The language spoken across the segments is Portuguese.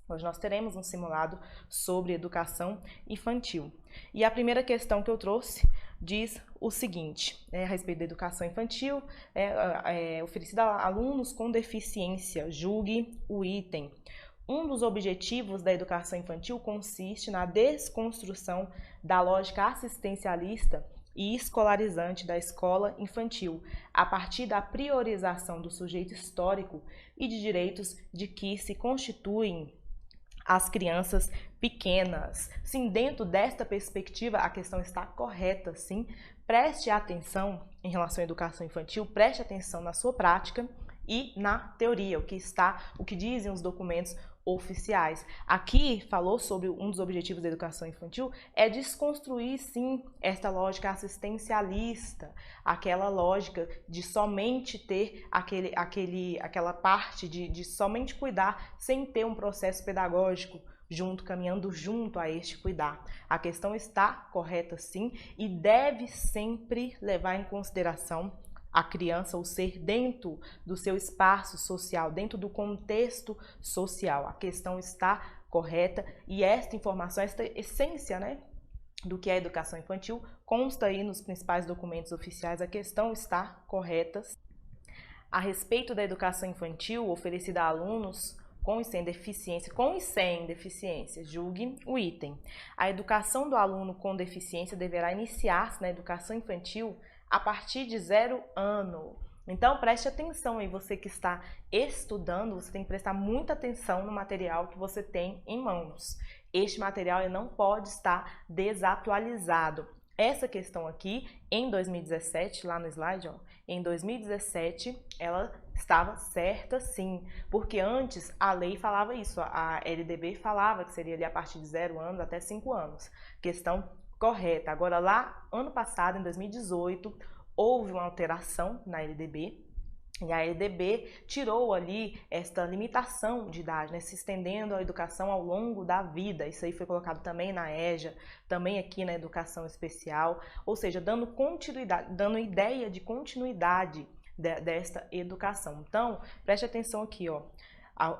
Hoje nós teremos um simulado sobre educação infantil. E a primeira questão que eu trouxe diz o seguinte, a respeito da educação infantil, oferecida a alunos com deficiência, julgue o item. Um dos objetivos da educação infantil consiste na desconstrução da lógica assistencialista e escolarizante da escola infantil, a partir da priorização do sujeito histórico e de direitos de que se constituem as crianças pequenas. Sim, dentro desta perspectiva, a questão está correta, sim. Preste atenção em relação à educação infantil, preste atenção na sua prática e na teoria, o que dizem os documentos oficiais. Aqui falou sobre um dos objetivos da educação infantil é desconstruir, sim, esta lógica assistencialista, aquela lógica de somente ter aquela parte de somente cuidar sem ter um processo pedagógico caminhando junto a este cuidar. A questão está correta, sim, e deve sempre levar em consideração a criança, o ser dentro do seu espaço social, dentro do contexto social. A questão está correta e esta informação, esta essência, né, do que é a educação infantil, consta aí nos principais documentos oficiais. A questão está correta. A respeito da educação infantil oferecida a alunos com e sem deficiência, julgue o item. A educação do aluno com deficiência deverá iniciar-se na educação infantil a partir de 0 ano. Então, preste atenção aí, você que está estudando, você tem que prestar muita atenção no material que você tem em mãos. Este material ele não pode estar desatualizado. Essa questão aqui, em 2017, lá no slide, em 2017, ela estava certa sim, porque antes a lei falava isso, a LDB falava que seria ali a partir de 0 anos até 5 anos. Questão correta. Agora lá, ano passado, em 2018, houve uma alteração na LDB e a LDB tirou ali esta limitação de idade, né, se estendendo a educação ao longo da vida. Isso aí foi colocado também na EJA, também aqui na educação especial, ou seja, dando continuidade, dando ideia de continuidade desta educação. Então, preste atenção aqui,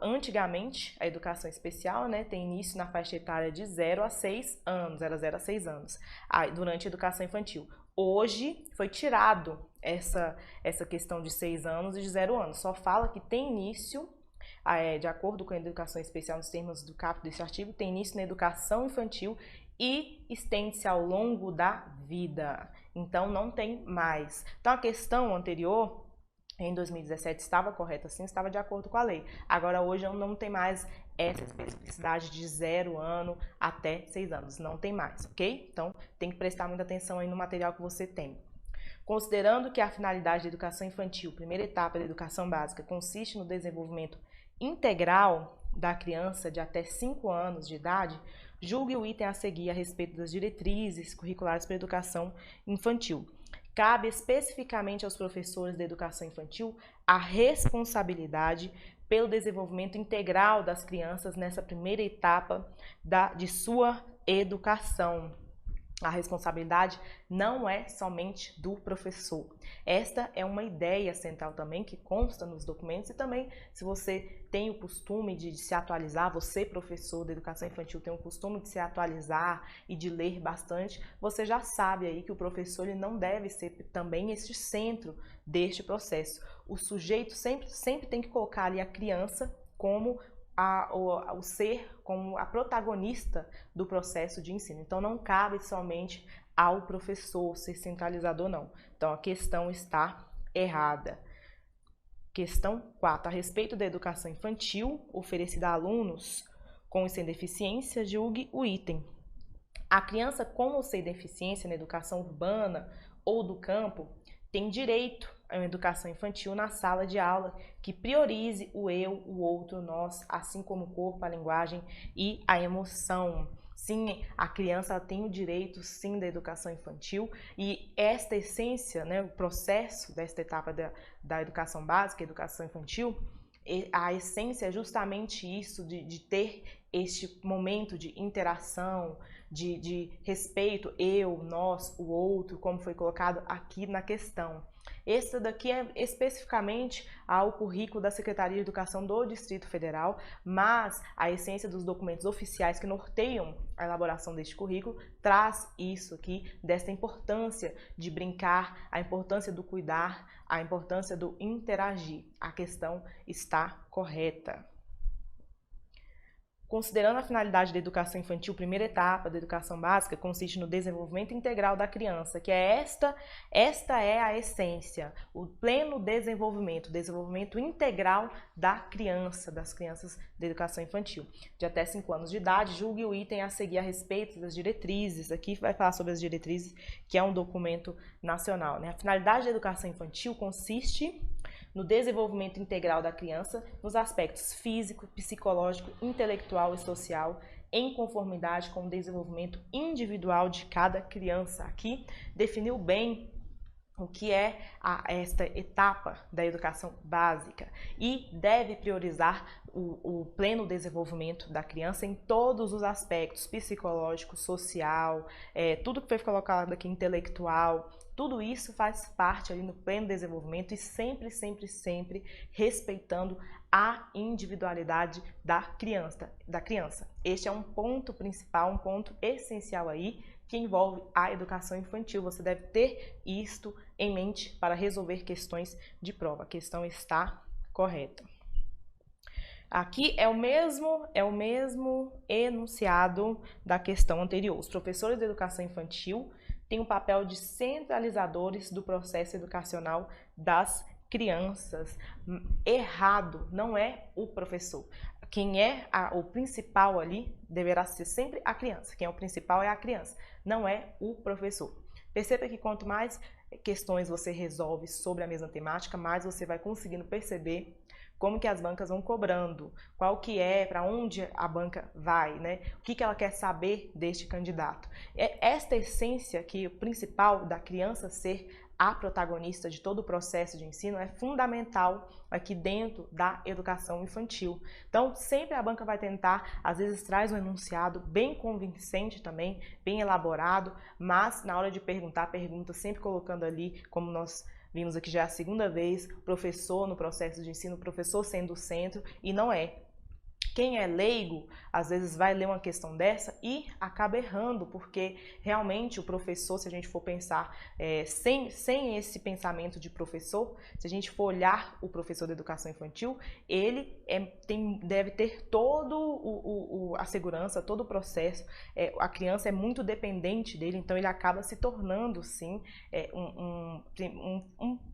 Antigamente, a educação especial, né, tem início na faixa etária de 0 a 6 anos, era 0 a 6 anos, durante a educação infantil. Hoje foi tirado essa questão de 6 anos e de 0 anos, só fala que tem início, de acordo com a educação especial, nos termos do caput desse artigo, tem início na educação infantil e estende-se ao longo da vida. Então, não tem mais. Então, a questão anterior, em 2017, estava correta sim, estava de acordo com a lei. Agora, hoje, não tem mais essa especificidade de 0 ano até 6 anos. Não tem mais, ok? Então, tem que prestar muita atenção aí no material que você tem. Considerando que a finalidade da educação infantil, primeira etapa da educação básica, consiste no desenvolvimento integral da criança de até 5 anos de idade, julgue o item a seguir a respeito das diretrizes curriculares para a educação infantil. Cabe especificamente aos professores da educação infantil a responsabilidade pelo desenvolvimento integral das crianças nessa primeira etapa de sua educação. A responsabilidade não é somente do professor. Esta é uma ideia central também que consta nos documentos e também, se você tem o costume de se atualizar, você, professor da educação infantil, tem o costume de se atualizar e de ler bastante, você já sabe aí que o professor ele não deve ser também este centro deste processo. O sujeito sempre tem que colocar ali a criança como o ser como a protagonista do processo de ensino. Então, não cabe somente ao professor ser centralizador, não. Então, a questão está errada. Questão 4. A respeito da educação infantil oferecida a alunos com e sem deficiência, julgue o item. A criança com ou sem deficiência na educação urbana ou do campo tem direito a uma educação infantil na sala de aula que priorize o eu, o outro, o nós, assim como o corpo, a linguagem e a emoção. Sim, a criança tem o direito, sim, da educação infantil e esta essência, né, o processo desta etapa da educação básica, educação infantil, a essência é justamente isso, de ter este momento de interação, de respeito, eu, nós, o outro, como foi colocado aqui na questão. Esse daqui é especificamente ao currículo da Secretaria de Educação do Distrito Federal, mas a essência dos documentos oficiais que norteiam a elaboração deste currículo traz isso aqui, dessa importância de brincar, a importância do cuidar, a importância do interagir. A questão está correta. Considerando a finalidade da educação infantil, primeira etapa da educação básica consiste no desenvolvimento integral da criança, que é esta é a essência, o pleno desenvolvimento integral da criança, das crianças da educação infantil, de até 5 anos de idade. Julgue o item a seguir a respeito das diretrizes. Aqui vai falar sobre as diretrizes, que é um documento nacional, né? A finalidade da educação infantil consiste no desenvolvimento integral da criança, nos aspectos físico, psicológico, intelectual e social, em conformidade com o desenvolvimento individual de cada criança. Aqui definiu bem o que é esta etapa da educação básica e deve priorizar o pleno desenvolvimento da criança em todos os aspectos, psicológico, social, tudo que foi colocado aqui, intelectual. Tudo isso faz parte ali no pleno desenvolvimento e sempre respeitando a individualidade da criança. Este é um ponto principal, um ponto essencial aí que envolve a educação infantil. Você deve ter isto em mente para resolver questões de prova. A questão está correta. Aqui é o mesmo enunciado da questão anterior. Os professores de educação infantil têm o papel de centralizadores do processo educacional das crianças. Errado, não é o professor. Quem é o principal ali deverá ser sempre a criança. Quem é o principal é a criança, não é o professor. Perceba que quanto mais questões você resolve sobre a mesma temática, mais você vai conseguindo perceber como que as bancas vão cobrando, qual que é, para onde a banca vai, né? O que ela quer saber deste candidato. É esta essência que o principal da criança ser a protagonista de todo o processo de ensino é fundamental aqui dentro da educação infantil. Então, sempre a banca vai tentar, às vezes traz um enunciado bem convincente também, bem elaborado, mas na hora de perguntar, pergunta sempre colocando ali, como nós vimos aqui já a segunda vez, professor no processo de ensino, professor sendo o centro, e não é. Quem é leigo, às vezes vai ler uma questão dessa e acaba errando, porque realmente o professor, se a gente for pensar sem esse pensamento de professor, se a gente for olhar o professor de educação infantil, ele deve ter todo a segurança, todo o processo, a criança é muito dependente dele, então ele acaba se tornando, sim,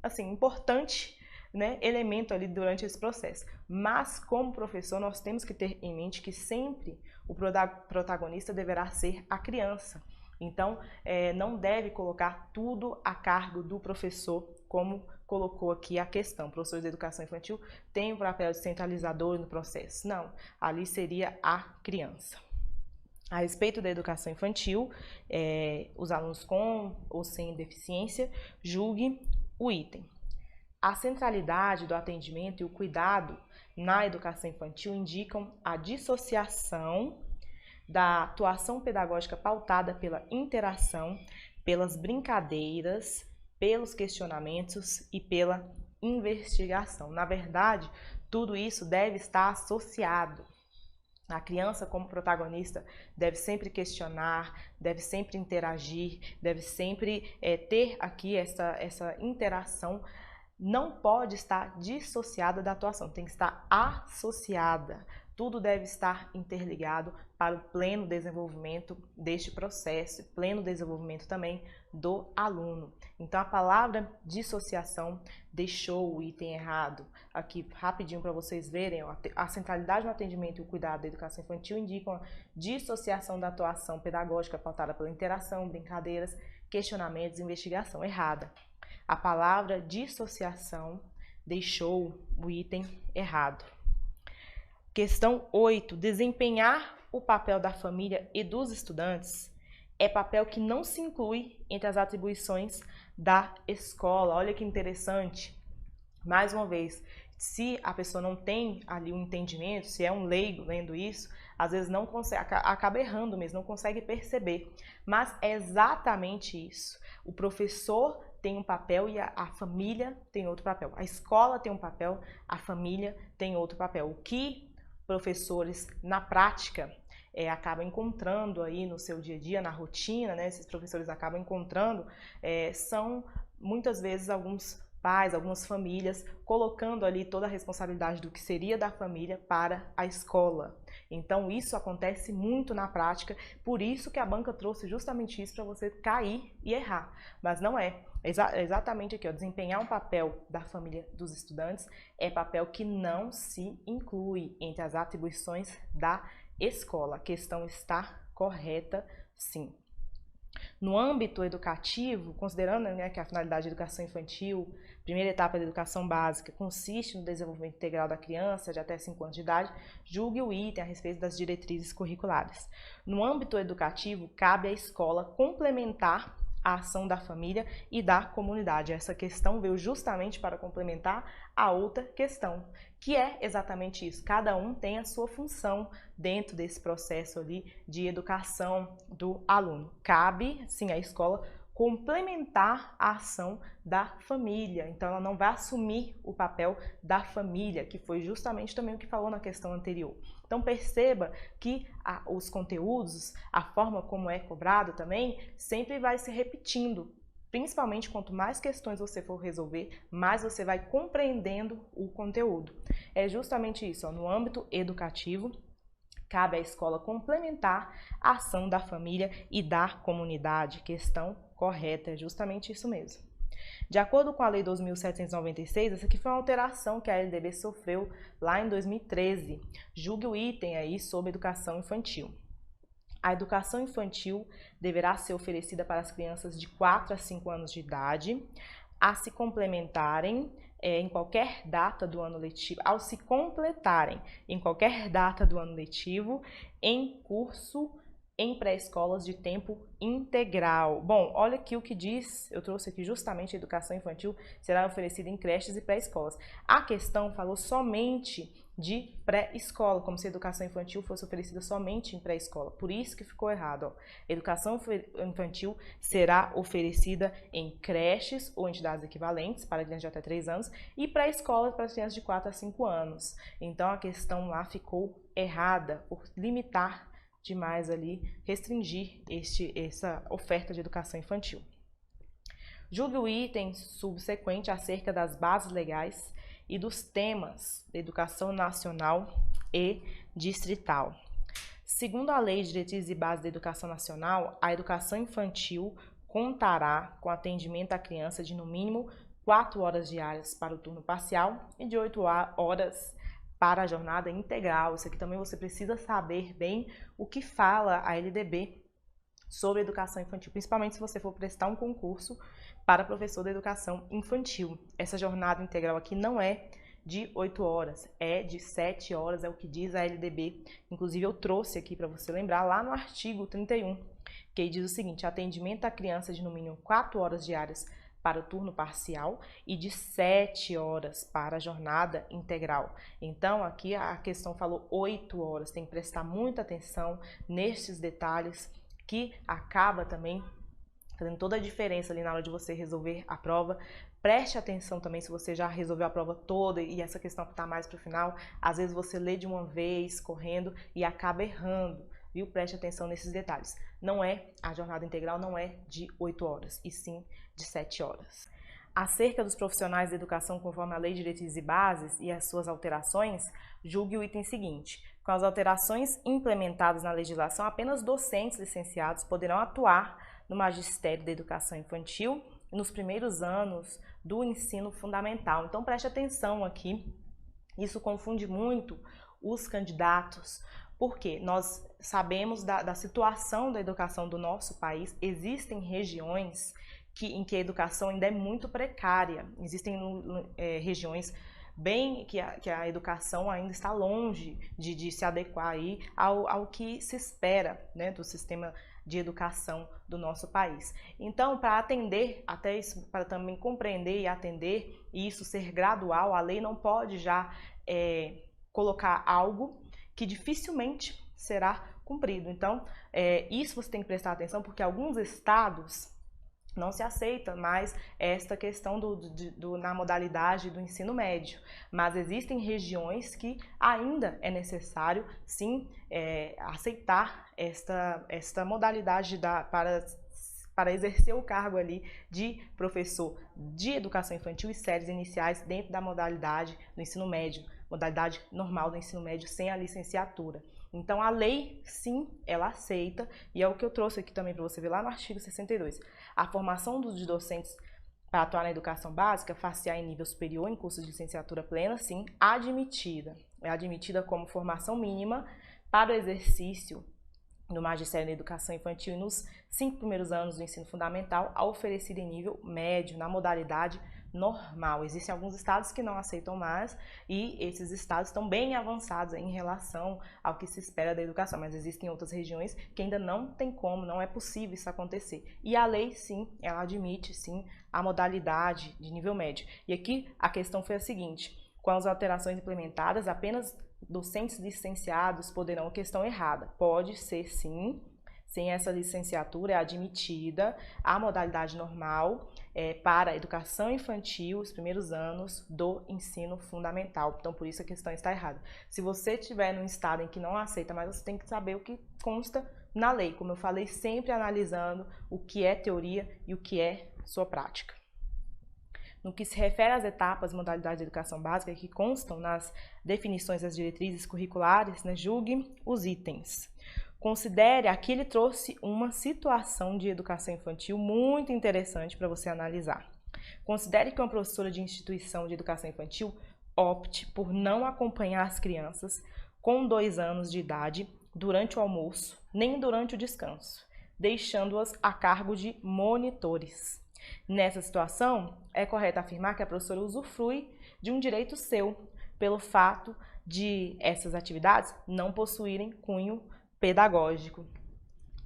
assim, importante, né, elemento ali durante esse processo. Mas como professor nós temos que ter em mente que sempre o protagonista deverá ser a criança. Então não deve colocar tudo a cargo do professor, como colocou aqui a questão. Professores de educação infantil têm o papel de centralizador no processo. Não, ali seria a criança. A respeito da educação infantil, os alunos com ou sem deficiência, julgue o item. A centralidade do atendimento e o cuidado na educação infantil indicam a dissociação da atuação pedagógica pautada pela interação, pelas brincadeiras, pelos questionamentos e pela investigação. Na verdade, tudo isso deve estar associado. A criança, como protagonista, deve sempre questionar, deve sempre interagir, deve sempre ter aqui essa interação. Não pode estar dissociada da atuação, tem que estar associada. Tudo deve estar interligado para o pleno desenvolvimento deste processo, pleno desenvolvimento também do aluno. Então, a palavra dissociação deixou o item errado. Aqui, rapidinho para vocês verem, ó, a centralidade no atendimento e o cuidado da educação infantil indicam a dissociação da atuação pedagógica pautada pela interação, brincadeiras, questionamentos e investigação. Errada. A palavra dissociação deixou o item errado. Questão 8. Desempenhar o papel da família e dos estudantes é papel que não se inclui entre as atribuições da escola. Olha que interessante. Mais uma vez, se a pessoa não tem ali um entendimento, se é um leigo lendo isso, às vezes não consegue, acaba errando mesmo, não consegue perceber. Mas é exatamente isso. O professor tem um papel e a família tem outro papel. A escola tem um papel, a família tem outro papel. O que professores, na prática, acabam encontrando aí no seu dia a dia, na rotina, né? Esses professores acabam encontrando, são muitas vezes alguns pais, algumas famílias, colocando ali toda a responsabilidade do que seria da família para a escola. Então isso acontece muito na prática, por isso que a banca trouxe justamente isso para você cair e errar. Mas não é. Exatamente aqui, ó, desempenhar um papel da família dos estudantes é papel que não se inclui entre as atribuições da escola. A questão está correta, sim. No âmbito educativo, considerando, né, que a finalidade da educação infantil, primeira etapa da educação básica, consiste no desenvolvimento integral da criança de até 5 anos de idade, julgue o item a respeito das diretrizes curriculares. No âmbito educativo, cabe à escola complementar a ação da família e da comunidade. Essa questão veio justamente para complementar a outra questão, que é exatamente isso. Cada um tem a sua função dentro desse processo ali de educação do aluno. Cabe, sim, à escola complementar a ação da família. Então, ela não vai assumir o papel da família, que foi justamente também o que falou na questão anterior. Então, perceba que os conteúdos, a forma como é cobrado também, sempre vai se repetindo. Principalmente, quanto mais questões você for resolver, mais você vai compreendendo o conteúdo. É justamente isso, ó, no âmbito educativo, cabe à escola complementar a ação da família e da comunidade. Questão correta, é justamente isso mesmo. De acordo com a Lei 2.796, essa aqui foi uma alteração que a LDB sofreu lá em 2013. Julgue o item aí sobre educação infantil. A educação infantil deverá ser oferecida para as crianças de 4 a 5 anos de idade, a se complementarem em qualquer data do ano letivo, ao se completarem em qualquer data do ano letivo, em curso em pré-escolas de tempo integral. Bom, olha aqui o que diz, eu trouxe aqui justamente a educação infantil será oferecida em creches e pré-escolas. A questão falou somente de pré-escola, como se a educação infantil fosse oferecida somente em pré-escola. Por isso que ficou errado, ó. Educação infantil será oferecida em creches ou entidades equivalentes para crianças de até 3 anos e pré-escola para crianças de 4 a 5 anos. Então a questão lá ficou errada por limitar demais ali, restringir essa oferta de educação infantil. Julgue o item subsequente acerca das bases legais e dos temas da educação nacional e distrital. Segundo a Lei de Diretrizes e Bases da Educação Nacional, a educação infantil contará com atendimento à criança de no mínimo 4 horas diárias para o turno parcial e de 8 horas para a jornada integral. Isso aqui também você precisa saber bem o que fala a LDB sobre educação infantil, principalmente se você for prestar um concurso para professor de educação infantil. Essa jornada integral aqui não é de 8 horas, é de 7 horas, é o que diz a LDB. Inclusive eu trouxe aqui para você lembrar lá no artigo 31, que diz o seguinte: atendimento à criança de no mínimo 4 horas diárias para o turno parcial e de 7 horas para a jornada integral. Então, aqui a questão falou 8 horas, tem que prestar muita atenção nesses detalhes que acaba também fazendo toda a diferença ali na hora de você resolver a prova. Preste atenção também se você já resolveu a prova toda e essa questão está mais para o final. Às vezes você lê de uma vez, correndo, e acaba errando, viu? Preste atenção nesses detalhes. A jornada integral não é de 8 horas, e sim de 7 horas. Acerca dos profissionais da educação conforme a Lei de Diretrizes e Bases e as suas alterações, julgue o item seguinte: com as alterações implementadas na legislação, apenas docentes licenciados poderão atuar no magistério da educação infantil nos primeiros anos do ensino fundamental. Então preste atenção aqui, isso confunde muito os candidatos, porque nós sabemos da situação da educação do nosso país. Existem regiões em que a educação ainda é muito precária, existem regiões que a educação ainda está longe de se adequar aí ao que se espera, né, do sistema de educação do nosso país. Então, para atender até isso, para também compreender e atender e isso ser gradual, a lei não pode já colocar algo que dificilmente será cumprido. Então, isso você tem que prestar atenção, porque alguns estados não se aceita mais esta questão na modalidade do ensino médio, mas existem regiões que ainda é necessário, sim, aceitar esta modalidade para exercer o cargo ali de professor de educação infantil e séries iniciais dentro da modalidade do ensino médio, modalidade normal do ensino médio sem a licenciatura. Então, a lei, sim, ela aceita, e é o que eu trouxe aqui também para você ver lá no artigo 62. A formação dos docentes para atuar na educação básica, facear em nível superior em curso de licenciatura plena, sim, admitida. É admitida como formação mínima para o exercício no magistério na educação infantil e nos 5 primeiros anos do ensino fundamental, a oferecida em nível médio, na modalidade normal. Existem alguns estados que não aceitam mais e esses estados estão bem avançados em relação ao que se espera da educação, mas existem outras regiões que ainda não tem como, não é possível isso acontecer. E a lei, sim, ela admite, sim, a modalidade de nível médio. E aqui a questão foi a seguinte: com as alterações implementadas, apenas docentes licenciados poderão, questão errada, pode ser sim, sem essa licenciatura é admitida a modalidade normal para a educação infantil, os primeiros anos do ensino fundamental. Então, por isso a questão está errada. Se você estiver num estado em que não aceita, mas você tem que saber o que consta na lei, como eu falei, sempre analisando o que é teoria e o que é sua prática. No que se refere às etapas, modalidades de educação básica que constam nas definições das diretrizes curriculares, né, julgue os itens. Considere, aqui ele trouxe uma situação de educação infantil muito interessante para você analisar. Considere que uma professora de instituição de educação infantil opte por não acompanhar as crianças com 2 anos de idade durante o almoço, nem durante o descanso, deixando-as a cargo de monitores. Nessa situação, é correto afirmar que a professora usufrui de um direito seu, pelo fato de essas atividades não possuírem cunho pedagógico.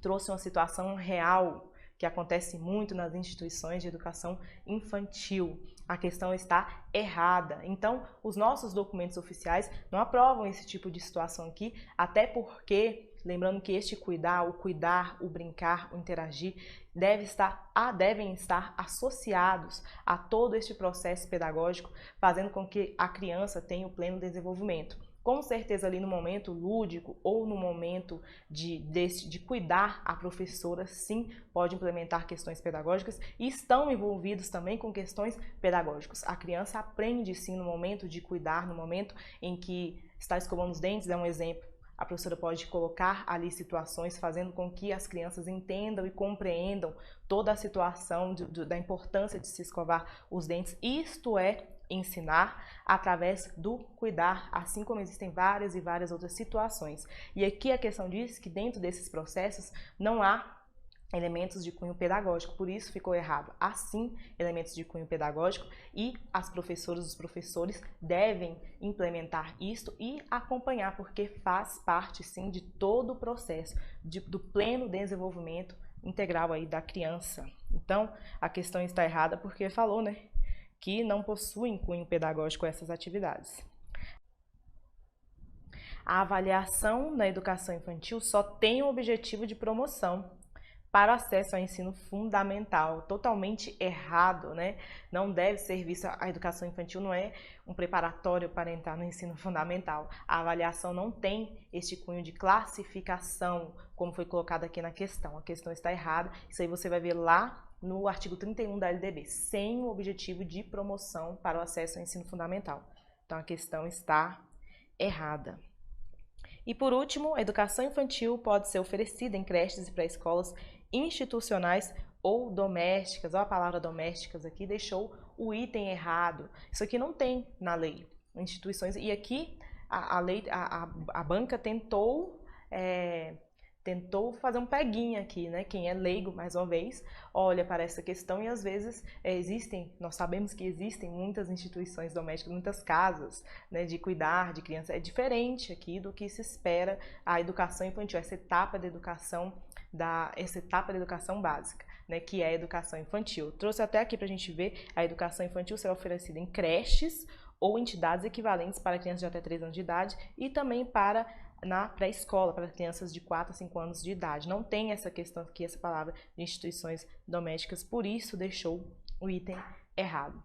Trouxe uma situação real que acontece muito nas instituições de educação infantil. A questão está errada. Então, os nossos documentos oficiais não aprovam esse tipo de situação aqui, até porque, lembrando que este cuidar, o brincar, o interagir, devem estar associados a todo este processo pedagógico, fazendo com que a criança tenha o pleno desenvolvimento. Com certeza ali no momento lúdico ou no momento de cuidar, a professora sim pode implementar questões pedagógicas e estão envolvidos também com questões pedagógicas. A criança aprende sim no momento de cuidar, no momento em que está escovando os dentes, é um exemplo. A professora pode colocar ali situações fazendo com que as crianças entendam e compreendam toda a situação da importância de se escovar os dentes. Isto é ensinar através do cuidar, assim como existem várias e várias outras situações. E aqui a questão diz que dentro desses processos não há elementos de cunho pedagógico, por isso ficou errado. Há sim elementos de cunho pedagógico e as professoras, os professores devem implementar isto e acompanhar, porque faz parte sim de todo o processo do pleno desenvolvimento integral aí da criança. Então, a questão está errada porque falou, né, que não possuem cunho pedagógico essas atividades. A avaliação na educação infantil só tem o objetivo de promoção para o acesso ao ensino fundamental, totalmente errado, né? Não deve ser vista, a educação infantil não é um preparatório para entrar no ensino fundamental. A avaliação não tem este cunho de classificação, como foi colocado aqui na questão. A questão está errada, isso aí você vai ver lá no artigo 31 da LDB, sem o objetivo de promoção para o acesso ao ensino fundamental. Então a questão está errada. E por último, a educação infantil pode ser oferecida em creches e pré-escolas institucionais ou domésticas. Olha a palavra domésticas aqui, deixou o item errado. Isso aqui não tem na lei. Instituições, e aqui a banca tentou fazer um peguinha aqui, né? Quem é leigo, mais uma vez, olha para essa questão e às vezes nós sabemos que existem muitas instituições domésticas, muitas casas, né, de cuidar de crianças. É diferente aqui do que se espera a educação infantil, essa etapa da educação básica, né, que é a educação infantil. Trouxe até aqui para a gente ver, a educação infantil será oferecida em creches ou entidades equivalentes para crianças de até 3 anos de idade e também para na pré-escola, para crianças de 4 a 5 anos de idade. Não tem essa questão aqui, essa palavra de instituições domésticas, por isso deixou o item errado.